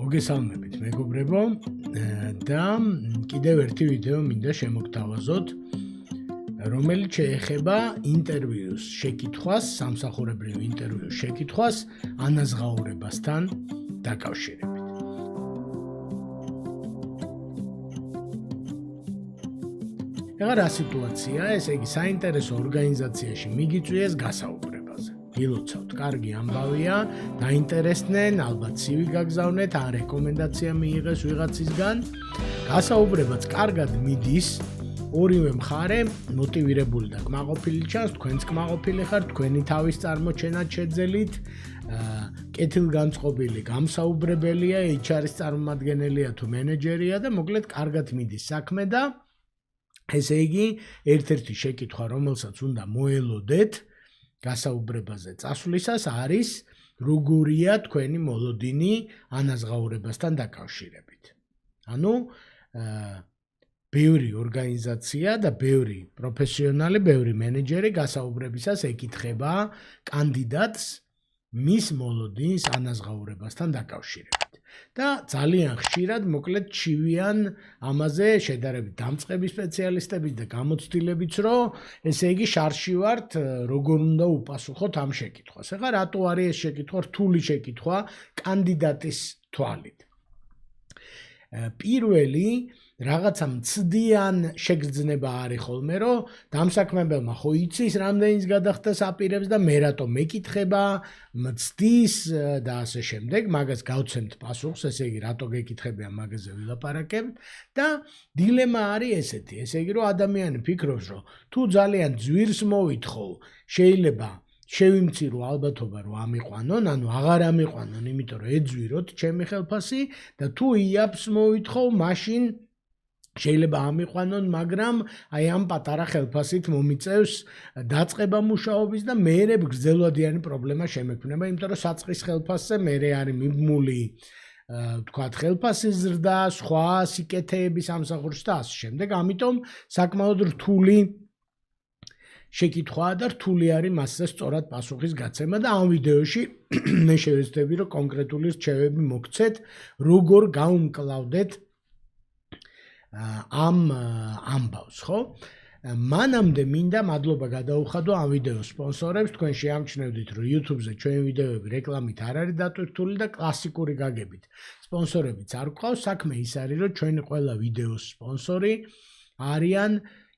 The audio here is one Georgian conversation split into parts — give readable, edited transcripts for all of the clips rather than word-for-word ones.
მოგესალმებით მეგობრებო და კიდევ ერთი ვიდეო მინდა შემოგთავაზოთ, რომელიც შეეხება ინტერვიუს შეკითხვას, სამსახურებრივ ინტერვიუს შეკითხვას ანაზღაურებასთან დაკავშირებით. ეხლა რა სიტუაციაა, ესე იგი საინტერესო ორგანიზაციაში მიგიწვიეს გასაუბრებაზე. ილოცავთ, კარგი ამბავია, დაინტერესდნენ, ალბათ CV გაგზავნეთ, ან რეკომენდაცია მიიღეს ვიღაცისგან. გასაუბრებაც კარგად მიდის, ორივე მხარე მოტივირებული და კმაყოფილი ჩანს, თქვენც კმაყოფილი ხართ, თქვენი თავის წარმოჩენად შეძელით, კეთილგანწყობილი გამსაუბრებელია, HR-ის წარმომადგენელია თუ მენეჯერია და მოკლედ კარგად მიდის საქმე და ესე იგი, ერთ-ერთი შეკითხვა, რომელსაც უნდა მოელოდეთ გასაუბრებაზე წასვლისას არის, როგორია თქვენი მოლოდინი ანაზღაურებასთან დაკავშირებით. ანუ, ბევრი ორგანიზაცია და ბევრი პროფესიონალი, ბევრი მენეჯერი გასაუბრებისას ეკითხება კანდიდატს მის მოლოდინის ანაზღაურებასთან დაკავშირებით. და ძალიან ხშირად მოკლედ ჩივიან ამაზე შედარებით დამწყები სპეციალისტებიც და გამოცდილებიც, რომ ესე იგი შარში ვართ, როგორ უნდა უპასუხოთ ამ შეკითხვას. ეხლა რატო არის ეს შეკითხვა რთული შეკითხვა კანდიდატის თვალით? პირველი რაღაცა მცდიან შეგრძნება არის ხოლმე, რომ დამსაქმებელმა ხო იცის რამდენის გადახდას აპირებს და მე რატომ მეკითხება, მცდის და ასე შემდეგ, მაგას გავცემთ პასუხს, ესე იგი რატო გეკითხებიან, მაგაზე ვილაპარაკებთ და დილემა არის ესეთი, ესე იგი რომ ადამიანი ფიქრობს, რომ თუ ძალიან ძვირს მოვითხოვ, შეიძლება შევიმცირო ალბათობა რომ ამიყვანონ, ანუ აღარ ამიყვანონ, იმიტომ რომ ეძვიროთ ჩემი ხელფასი და თუ იაფს მოვითხოვ, მაშინ შეიძლება ამიყვანონ, მაგრამ აი ამ პატარა ხელფასით მომიწევს დაწყება მუშაობის და მეერე გრძელვადიანი პრობლემა შემექმნება, იმიტომ რომ საწყის ხელფასზე მეერე არის მიბმული თქვათ ხელფასის ზრდა, სხვა სიკეთეები სამსახურში და ასე შემდეგ. ამიტომ საკმაოდ რთული შეკითხვაა და რთული არის მასზე სწორად პასუხის გაცემა და ამ ვიდეოში მე შევეცდები, რომ კონკრეტული რჩევები მოგცეთ, როგორ გაუმკლავდეთ ამ ამბავს, ხო? მანამდე მინდა მადლობა გადაუხადო ამ ვიდეოს სპონსორებს, თქვენ შეამჩნევდით, რომ YouTube-ზე ჩვენი ვიდეოები რეკლამით არ არის დატვირთული და კლასიკური გაგებით. სპონსორებიც არ გვყავს, საქმე ის არის, რომ ჩვენი ყველა ვიდეოს სპონსორი არიან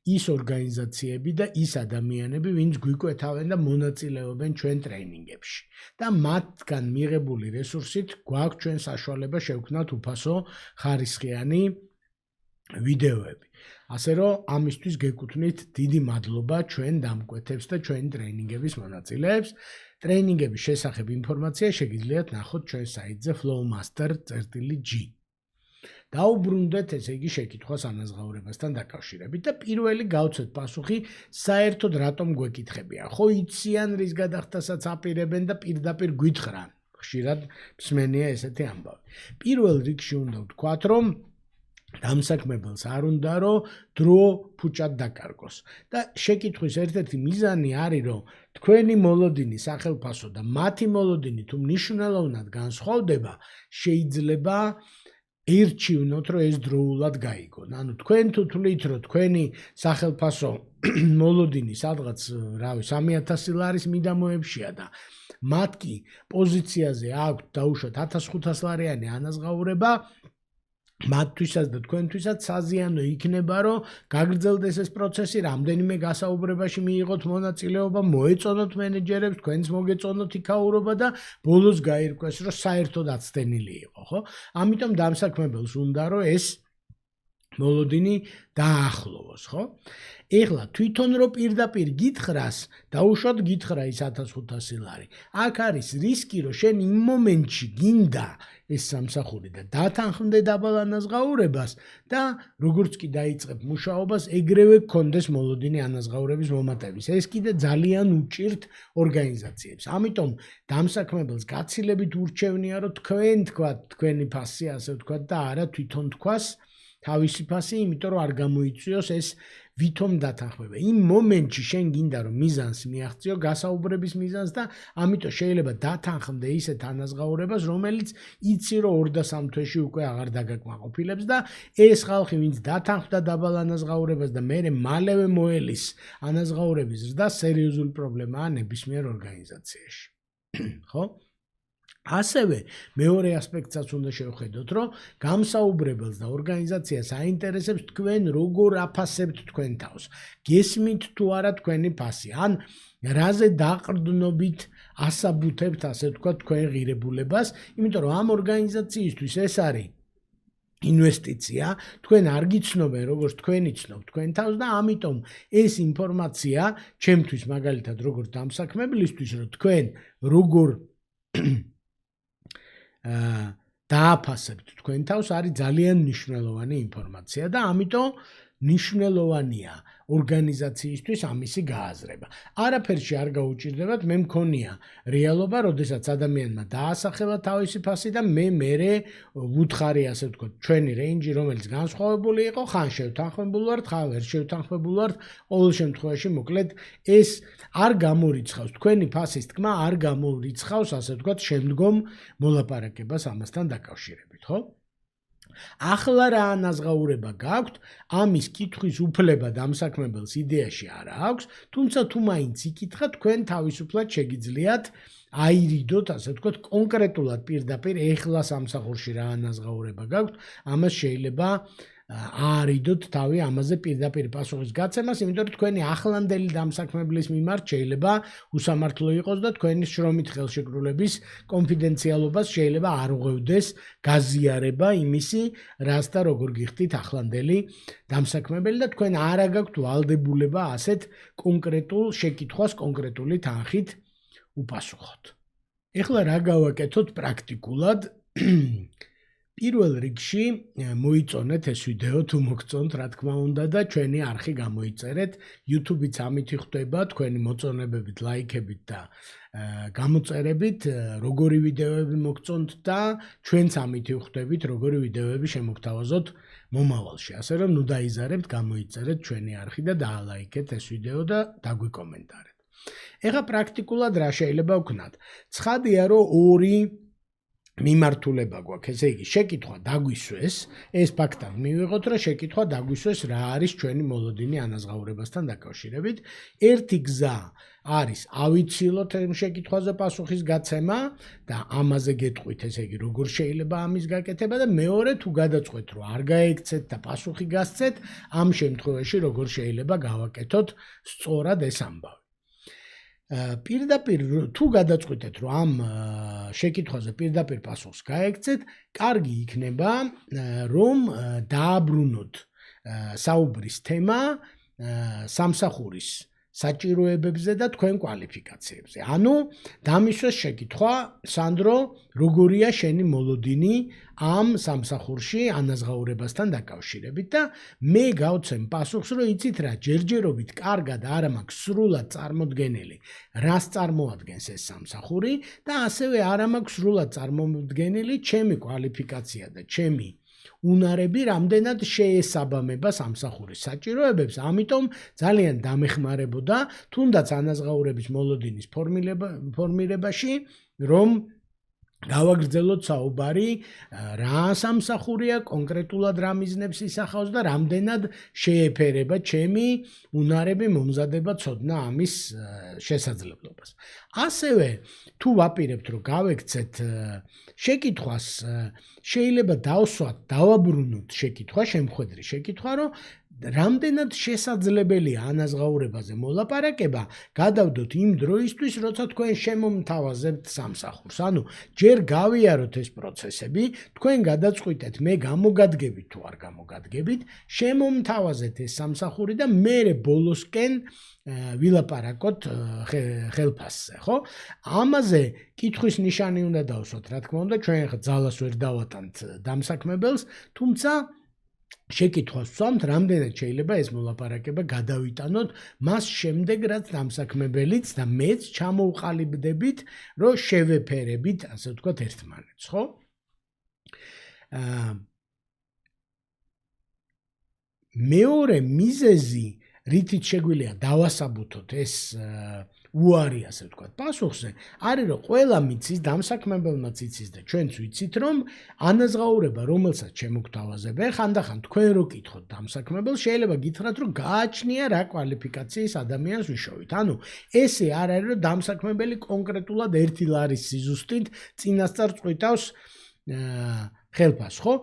ის ორგანიზაციები და ის ადამიანები, ვინც გვიკვეთავენ და მონაწილეობენ ჩვენ ტრეინინგებში. და მათგან მიღებული რესურსით გვაქვს ჩვენ საშუალება შევქმნათ უფასო ხარისხიანი ვიდეოები. ასე რომ ამისთვის გეკუთვნით დიდი მადლობა ჩვენ დამკვეთებს და ჩვენი ტრეინინგების მონაწილეებს. ტრეინინგების შესახებ ინფორმაცია შეგიძლიათ ნახოთ ჩვენ საიტზე flowmaster.g. დაუბრუნდეთ ესე იგი შეკითხვას ანაზღაურებასთან დაკავშირებით და პირველი გავცეთ პასუხი საერთოდ რატომ გვეკითხებიან. ხო იციან რის გადახდასაც აპირებენ და პირდაპირ გვითხრან. ხშირად მსმენია ესეთი ამბავი. პირველ რიგში უნდა ვთქვათ, რომ დამსაქმებელს არ უნდა რომ დრო ფუჭად დაკარგოს. და შეკითხვის ერთ-ერთი მიზანი არის, რომ თქვენი მოლოდინი სახელფასო და მათი მოლოდინი თუ მნიშვნელოვნად განსხვავდება, შეიძლება ერჩივნოთ, რომ ეს დროულად გაიგონ. ანუ თქვენ თუ თვლით, რომ თქვენი სახელფასო მოლოდინი სადღაც, 3000 ლარის მიდამოებშია და მათ კი პოზიციაზე აქვთ დაუშვათ 1500 ლარიანი ანაზღაურება, მათთვისაც და თქვენთვისაც საზიანო იქნება, რომ გაგრძელდეს ეს პროცესი, რამდენიმე გასაუბრებაში მიიღოთ მონაწილეობა, მოეწონოთ მენეჯერებს, თქვენც მოგეწონოთ იქაურობა და ბოლოს გაირკვეს, რომ საერთოდ აცდენილი იყო, ხო? ამიტომ დამსაქმებელს უნდა, რომ ეს მოლოდინი დაახლოვოს, ხო? ეხლა თვითონ რომ პირდაპირ გითხრას, დაუშვათ გითხრა ის 1500 ლარი. აქ არის რისკი, რომ შენ იმ მომენტში გინდა ეს სამსახური და დათანხმდე დაბალ ანაზღაურებას და როგორც კი დაიწყებ მუშაობას, ეგრევე გქონდეს მოლოდინი ანაზღაურების მომატების. ეს კიდე ძალიან უჭირთ ორგანიზაციებს. ამიტომ დამსაქმებელს გაცილებით ურჩევნია, რომ თქვენ თქვათ, თქვენი ფასი ასე ვთქვათ და არა თვითონ თქვას თავისი ფასი, იმიტომ რომ არ გამოიწვიოს ეს ვითომ დათანხმება. იმ მომენტში შენ გინდა რომ მიზანს მიაღწიო, გასაუბრების მიზანს და ამიტომ შეიძლება დათანხმდე ისეთ ანაზღაურებას, რომელიც იცი რომ 2 და 3 თვეში უკვე აღარ დაგაკმაყოფილებს და ეს ხალხი, ვინც დათანხმდა დაბალ ანაზღაურებას და მერე მალევე მოელის ანაზღაურების ზრდა, სერიოზული პრობლემაა ნებისმიერ ორგანიზაციაში. ხო? ასევე მეორე ასპექტსაც უნდა შევხედოთ, რომ გამსაუბრებელს და ორგანიზაციას აინტერესებს თქვენ როგორ აფასებთ თქვენ თავს. გესმით თუ არა თქვენი ფასი, ან რაზე დაყრდნობით ასაბუთებთ, ასე ვთქვათ, თქვენ ღირებულებას, იმიტომ რომ ამ ორგანიზაციისთვის ეს არის ინვესტიცია, თქვენ არ გიცნობენ როგორც თქვენ იცნობთ თქვენ თავს და ამიტომ ეს ინფორმაცია ჩემთვის მაგალითად როგორც დამსაქმებლისთვის, რომ თქვენ როგორ დააფასებთ თქვენ თავს არის ძალიან მნიშვნელოვანი ინფორმაცია და ამიტომ მნიშვნელოვანია ორგანიზაციისთვის ამისი გააზრება. არაფერში არ გაუჭირდებათ, მე მქონია რეალობა, როდესაც ადამიანმა დაასახელა თავისი ფასი და მერე ვუთხარი, ასე ვთქვათ, ჩვენი რეინჯი, რომელიც განსხვავებული იყო, ხან შევთანხმებულ ვართ, ხან ვერ შევთანხმებულ ვართ, ყოველ შემთხვევაში, მოკლედ, ეს არ გამორიცხავს, თქვენი ფასის თქმა არ გამორიცხავს, ასე ვთქვათ, შემდგომ მოლაპარაკებას ამასთან დაკავშირებით, ხო? ახლა რა ანაზღაურება გაქვთ, ამის კითხვის უფლება დამსაქმებელს იდეაში არ აქვს, თუმცა თუ მაინც იკითხა, თქვენ თავისუფლად შეგიძლიათ აირიდოთ, ასე ვთქვათ, კონკრეტულად პირდაპირ ეხლა სამსახურში რა ანაზღაურება გაქვთ, ამას შეიძლება აარიდოთ თავი ამაზე პირდაპირ პასუხის გაცემას, იმიტომ რომ თქვენი ახლანდელი დამსაქმებლის მიმართ შეიძლება უსამართლო იყოს და თქვენი შრომით ხელშეკრულების კონფიდენციალობას შეიძლება არ უღევდეს გაზიარება იმისი, რაც და როგორ გიხდით ახლანდელი დამსაქმებელი და თქვენ არ აგაქვთ ვალდებულება ასეთ კონკრეტულ შეკითხვას კონკრეტული თანხით უპასუხოთ. ეხლა რა გავაკეთოთ პრაქტიკულად? პირველ რიგში მოიწონეთ ეს ვიდეო თუ მოგწონთ, რა თქმა უნდა და ჩვენი არხი გამოიწერეთ. YouTube-იც ამით ხვდება, თქვენი მოწონებებით, ლაიქებით და გამოწერებით, როგორი ვიდეოები მოგწონთ და ჩვენც ამით ხვდებით, როგორი ვიდეოები შემოგთავაზოთ მომავალში. ასე რომ ნუ დაიზარებთ, გამოიწერეთ ჩვენი არხი და დაალაიქეთ ეს ვიდეო და დაგვიკომენტარეთ. ეხლა პრაქტიკულად რა შეიძლება ვქნათ? ცხადია რომ ორი მიმართულება გვაქვს, ესე იგი, შეკითხვა დაგვისვეს, ეს ფაქტად მივიღოთ, რომ შეკითხვა დაგვისვეს რა არის ჩვენი მოლოდინი ანაზღაურებასთან დაკავშირებით. ერთი გზა არის ავიცილოთ ამ შეკითხვაზე პასუხის გაცემა და ამაზე გეტყვით, ესე იგი, როგორ შეიძლება ამის გაკეთება და მეორე თუ გადაწყვეტ, რომ არ გაექცეთ და პასუხი გასცეთ, ამ შემთხვევაში როგორ შეიძლება გავაკეთოთ სწორად ეს ამბავი. პირდაპირ თუ გადაწყვეტეთ, რომ ამ შეკითხვაზე პირდაპირ პასუხს გაექცეთ, კარგი იქნება, რომ დააბრუნოთ საუბრის თემა სამსახურის საჭიროებებზე და თქვენ კვალიფიკაციებზე. ანუ დამისვეს შეკითხვა, სანდრო, როგორია შენი მოლოდინი ამ სამსახურში ანაზღაურებასთან დაკავშირებით და მე გავცემ პასუხს, რომ იცით რა, ჯერჯერობით კარგად არ მაქვს სრულად წარმოდგენილი, რას წარმოადგენს ეს სამსახური და ასევე არ მაქვს სრულად წარმოდგენილი ჩემი კვალიფიკაცია და ჩემი უნარები რამდენად შეესაბამება სამსახურის საჭიროებებს, ამიტომ ძალიან დამეხმარებოდა თუნდაც ანაზღაურების მოლოდინის ფორმირებაში, რომ გავაგრძელოთ საუბარი, რა სამსახურია, კონკრეტულად რა მიზნებს ისახავს და რამდენად შეეფერება ჩემი უნარები, მომზადება, ცოდნა ამის შესაძლებლობას. ასევე თუ ვაპირებთ, რომ გავექცეთ შეკითხვას, შეიძლება დავსვათ, დავაბრუნოთ შეკითხვა, შემხედრი შეკითხვა, რომ რამდენად შესაძლებელია ანაზღაურებაზე მოლაპარაკება, გადავდოთ იმ დროისთვის, როცა თქვენ შემომთავაზებთ სამსახურს. ანუ ჯერ გავიაროთ ეს პროცესები, თქვენ გადაწყვიტეთ, მე გამოგადგებით თუ არ გამოგადგებით, შემომთავაზეთ ეს სამსახური და მერე ბოლოსკენ ვილაპარაკოთ ხელფასზე, ხო? ამაზე კითხვის ნიშანი უნდა დავსვათ, რა თქმა უნდა, ჩვენ ხა ძალას ვერ დავატანთ დამსაქმებელს, თუმცა შეკითხვას ვსვამთ, რამდენად შეიძლება ეს მოლაპარაკება გადავიტანოთ მას შემდეგ, რაც დამსაქმებელიც და მეც ჩამოვყალიბდებით, რომ შევეფერებით, ასე ვთქვათ, ერთმანეთს, ხო? მეორე მიზეზი, რითიც შეგვიძლია დავასაბუთოთ ეს უარი, ასე ვთქვათ, პასუხზე, არის რომ ყველა მიცის, დამსაქმებელმაც იცის და ჩვენც ვიცით, რომ ანაზღაურება, რომელსაც შემოგთავაზებენ, ხანდახან თქვენ რო კითხოთ დამსაქმებელს, შეიძლება გითხრათ, რომ გააჩნია რა კვალიფიკაციის ადამიანს ვიშოვით. ანუ ესე არ არის, რომ დამსაქმებელი კონკრეტულად ერთი ლარის სიზუსტით წინასწარ წყვიტავს ხელფას, ხო?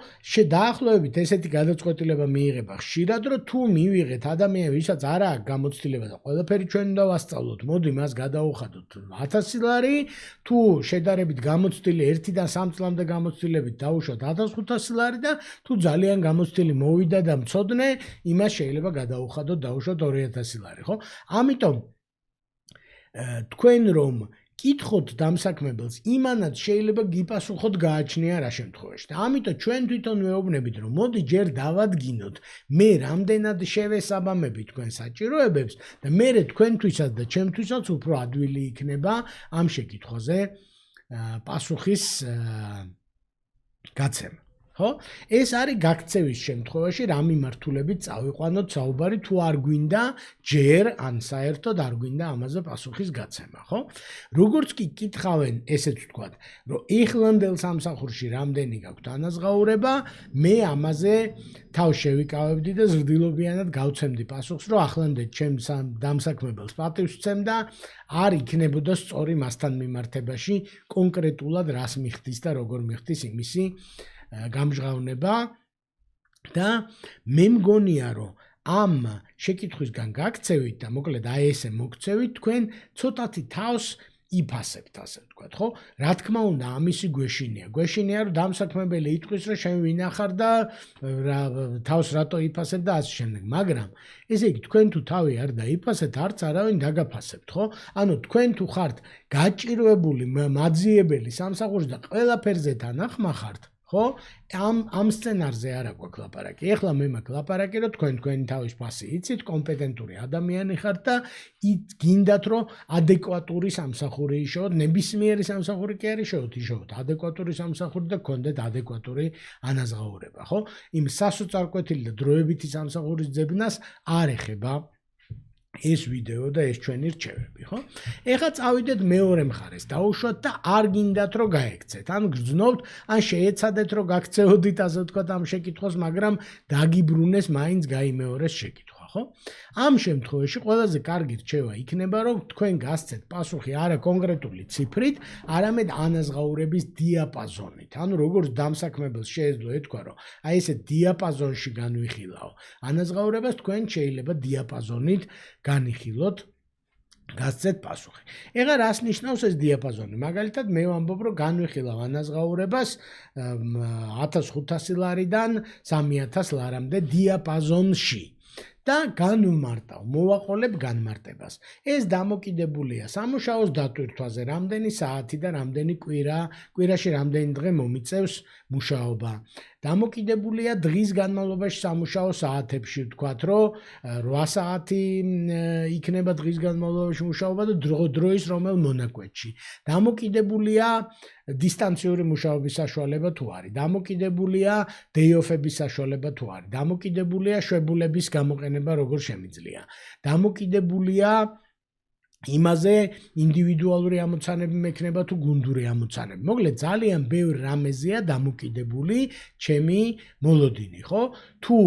დაახლოებით ესეთი გადაწყვეტილება მიიღება ხშირად, რომ თუ მივიღეთ ადამიანს, ვისაც არ აქვს გამოცდილება და ყველაფერი ჩვენ უნდა ვასწავლოთ, მოდი მას გადავუხადოთ 1000 ლარი, თუ შედარებით გამოცდილი 1-დან 3 წლამდე გამოცდილებით დავუშვათ 1500 ლარი და თუ ძალიან გამოცდილი მოვიდა და მცოდნე, იმას შეიძლება გადავუხადოთ, დავუშვათ 2000 ლარი, ხო? ამიტომ თქვენ რომ კითხოთ დამსაქმებელს, იმანაც შეიძლება გიპასუხოთ გააჩნია რა შემთხვევაში. და ამიტომ ჩვენ თვითონ ვეუბნებით, რომ მოდი ჯერ დავადგინოთ, მე რამდენად შევესაბამები თქვენ საჭიროებებს და მე თქვენთვისაც და ჩემთვისაც უფრო ადვილი იქნება ამ შეკითხვაზე პასუხის გაცემა. ხო? ეს არის გაქცევის შემთხვევაში რა მიმართულებით წავიყვანოთ საუბარი, თუ არ გვინდა ჯერ ან საერთოდ არ გვინდა ამაზე პასუხის გაცემა, ხო? როგორც კი კითხავენ, ესეც ვთქვათ, რომ ეხლანდელ სამსახურში რამდენი გაქვთ ანაზღაურება, მე ამაზე თავს შევიკავებდი და ზრდილობიანად გავცემდი პასუხს, რომ ახლანდ ჩემს დამსაქმებელს პატივს ვცემ და არ იქნებოდა სწორი მასთან მიმართებაში კონკრეტულად რას მიხდის და როგორ მიხდის იმისი გამჟღავნება და მე მგონია რომ ამ შეკითხვისგან გაქცევით და მოკლედ აი ესე მოგცევით თქვენ ცოტათი თავს იფასებთ ასე ვთქვათ ხო რა თქმა უნდა ამისი გვეშინია რომ დამსაქმებელი იტყვის რომ შენ ვინახარ და თავს რატო იფასებ და ასე შემდეგ მაგრამ ესე იგი თქვენ თუ თავი არ დაიფასეთ არც არავინ დაგაფასებთ ხო ანუ თქვენ თუ ხართ გაჭირვებული მაძიებელი სამსახურში და ყველაფერზე თანახმახართ ხო ამ სცენარზე არა გვაქვს ლაპარაკი. ეხლა მე მაქვს ლაპარაკი, რომ თქვენი თავის ფასი იცით, კომპეტენტური ადამიანი ხართ და გინდათ, რომ ადეკვატური სამსახური იშოვოთ, ნებისმიერი სამსახური კი არ იშოვოთ, ადეკვატური სამსახური და გქონდეთ ადეკვატური ანაზღაურება, ხო? იმ სასოწარკვეთილი და დროებითი სამსახურის ძებნას არ ეხება ეს ვიდეო და ეს ჩვენი რჩევები, ხო? ეხლა წავიდეთ მეორე მხარეს, დაუშვათ და არ გინდათ რომ გაექცეთ. ან გრძნობთ, ან შეეცადეთ რომ გაქცეოდით, ასე ვთქვათ, ამ შეკითხვას, მაგრამ დაგიბრუნეს მაინც გაიმეორეს შეკითხვა, ხო? ამ შემთხვევაში ყველაზე კარგი რჩევა იქნება, რომ თქვენ გასცეთ პასუხი არა კონკრეტული ციფრით, არამედ ანაზღაურების დიაპაზონით. ანუ როგორც დამსაქმებელს შეეძლო ეთქვა, რომ აი ესე დიაპაზონში განვიხილაო. ანაზღაურებას თქვენ შეიძლება დიაპაზონით განიხილოთ გასცეთ პასუხი. ეხლა რას ნიშნავს ეს დიაპაზონი? მაგალითად მე ვამბობ, რომ განვიხილავ ანაზღაურებას 1500 ლარიდან 3000 ლარამდე დიაპაზონში. და განვმარტავ, მოვაყოლებ განმარტებას. ეს დამოკიდებულია სამუშაოს დატვირთვაზე, რამდენი საათი და რამდენი კვირაში რამდენი დღე მომიწევს მუშაობა. დამოკიდებულია დღის განმავლობაში სამუშაო საათებში, ვთქვათ, რომ 8 საათი იქნება დღის განმავლობაში მუშაობა და დროის რომელ მონაკვეთში. დამოკიდებულია დისტანციური მუშაობის საშუალება თუ არის. დამოკიდებულია დეი-ოფების საშუალება თუ არის. დამოკიდებულია შვებულების გამოყენება როგორ შემიძლია. დამოკიდებულია იმაზე ინდივიდუალური ამოცანები მექნება თუ გუნდური ამოცანები. მოკლედ ძალიან ბევრ რამეზეა დამოკიდებული ჩემი მოლოდინი, ხო? თუ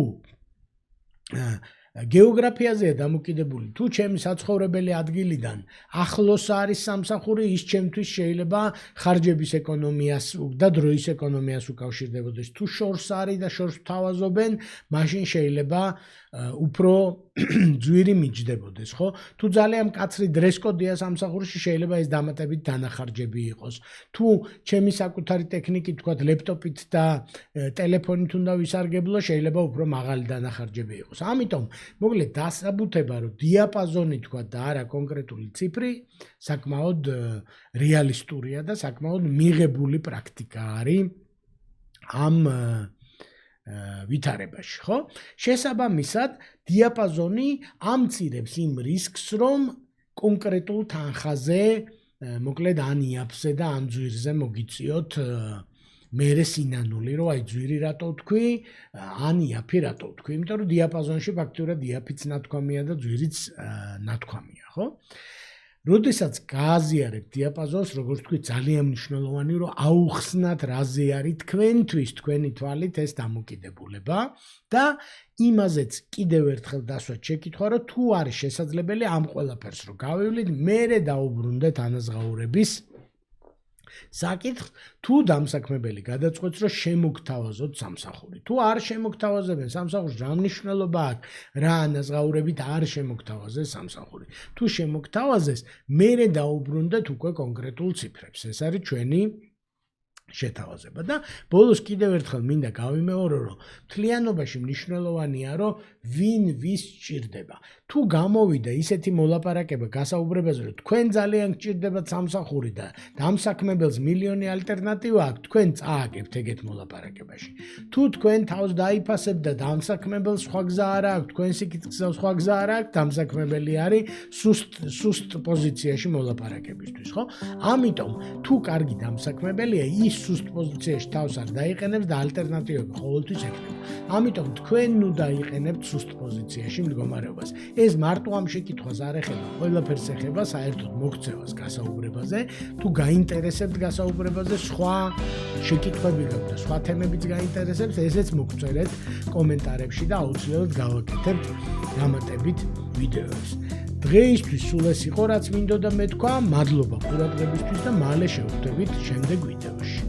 გეოგრაფიაზეა დამოკიდებული, თუ ჩემი საცხოვრებელი ადგილიდან ახლოს არის სამსახური, ის ჩემთვის შეიძლება ხარჯების ეკონომიას და დროის ეკონომიას უკავშირდებოდეს. თუ შორს არის და შორს ვთავაზობენ, მაშინ შეიძლება უფრო ძვირი მიჯდებოდეს, ხო? თუ ძალიან მკაცრი დრესკოდია სამსახურში, შეიძლება ეს დამატებით დანახარჯები იყოს. თუ ჩემი საკუთარი ტექნიკით, თქვათ, ლეპტოპით და ტელეფონით უნდა ვისარგებლო, შეიძლება უფრო მაღალი დანახარჯები იყოს. ამიტომ მოკლედ დასაბუთება, რომ დიაპაზონი თქვათ და არა კონკრეტული ციფრი, საკმაოდ რეალისტურია და საკმაოდ მიღებული პრაქტიკა არის ამ ვითარებაში, ხო? შესაბამისად, დიაპაზონი ამცირებს იმ რისკს, რომ კონკრეტულ თანხაზე, მოკლედ ან იაფზე და ან ძვირზე მოგიწიოთ მერე სინანული რომ აი ძვირი რატო ვთქვი, ან იაფი რატო ვთქვი, იმიტომ რომ დიაპაზონში ფაქტურად იაფიც ნათქვამია და ძვირიც ნათქვამია, ხო? როდესაც გააზიარებთ დიაპაზონს, როგორც ვთქვი, ძალიან მნიშვნელოვანი რომ აუხსნათ რაზე არის თქვენთვის, თქვენი თვალით ეს დამოკიდებულება და იმაზეც კიდევ ერთხელ დასვათ შეკითხვა, რომ თუ არის შესაძლებელი ამ ყველაფერს რომ გავივლით, მერე დაუბრუნდეთ ანაზღაურების საკითხს, თუ დამსაქმებელი გადაწყვეტს, რომ შემოგთავაზოთ სამსახური. თუ არ შემოგთავაზებენ სამსახურს, რა მნიშვნელობა აქვს, რა ანაზღაურებით არ შემოგთავაზეს სამსახური. თუ შემოგთავაზეს, მერე დაუბრუნდეთ უკვე კონკრეტულ ციფრებს. ეს არის ჩვენი შეთავაზება და ბოლოს კიდევ ერთხელ მინდა გავიმეორო, რომ მთლიანობაში მნიშვნელოვანია, რომ ვინ ვის სჭირდება. თუ გამოვიდა ისეთი მოლაპარაკება გასაუბრებაზე, რომ თქვენ ძალიან გჭირდებათ სამსახური და დამსაქმებელს მილიონი ალტერნატივა აქვს, თქვენ წააგებთ ეგეთ მოლაპარაკებაში. თუ თქვენ თავს დაიფასებთ და დამსაქმებელს სხვა გზა არ აქვს, თქვენ სიკითხის სხვა გზა არ აქვს, დამსაქმებელი არის სუსტ პოზიციაში მოლაპარაკებისთვის, ხო? ამიტომ თუ კარგი დამსაქმებელია, ის სუსტ პოზიციაში თავს არ დაიყენებს და ალტერნატივები ყოველთვის ექნება. ამიტომ თქვენ ნუ დაიყენებთ სუსტ პოზიციაში მდგომარეობას. ეს მარტო ამ შეკითხვას არ ეხება, ყველაფერს ეხება საერთოდ მოქცევას გასაუბრებაზე. თუ გაინტერესებთ გასაუბრებაზე, სხვა შეკითხვები გაქვთ და სხვა თემებიც გაინტერესებთ, ესეც მოგწერეთ კომენტარებში და აუცილებლად გავაკეთებთ დამატებით ვიდეოებს. დღეისთვის სულ ეს იყო, რაც მინდოდა მეთქვა. მადლობა ყურადღებისთვის და მალე შევხვდებით შემდეგ ვიდეოში.